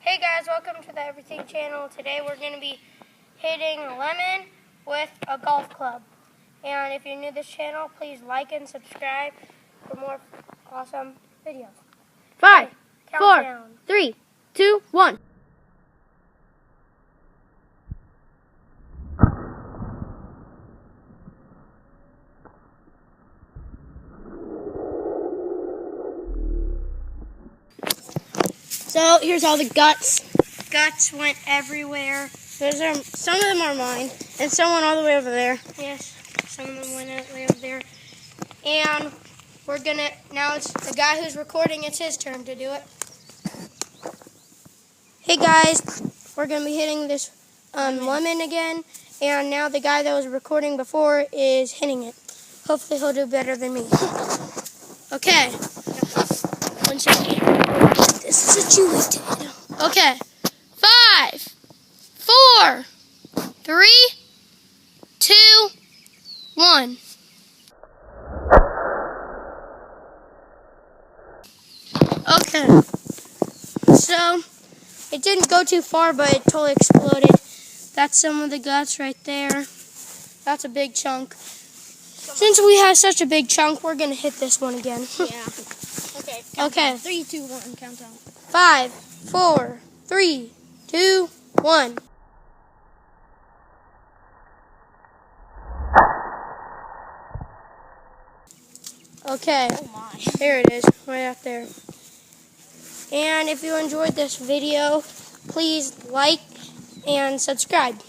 Hey guys, welcome to the Everything Channel. Today we're going to be hitting a lemon with a golf club. And if you're new to this channel, please like and subscribe for more awesome videos. 5, 4, Countdown. 3, 2, 1. So here's all the guts. Guts went everywhere. Some of them are mine, and some went all the way over there. Yes, some of them went all the way over there. And now it's the guy who's recording, it's his turn to do it. Hey guys, we're going to be hitting this lemon again. And now the guy that was recording before is hitting it. Hopefully he'll do better than me. Okay. 1 second. This is situated. Okay. 5, 4, 3, 2, 1. Okay. So, it didn't go too far, but it totally exploded. That's some of the guts right there. That's a big chunk. Since we have such a big chunk, we're going to hit this one again. Yeah. Okay. 3, 2, 1, countdown. 5, 4, 3, 2, 1. Okay, Oh my. there it is, right out there. And if you enjoyed this video, please like and subscribe.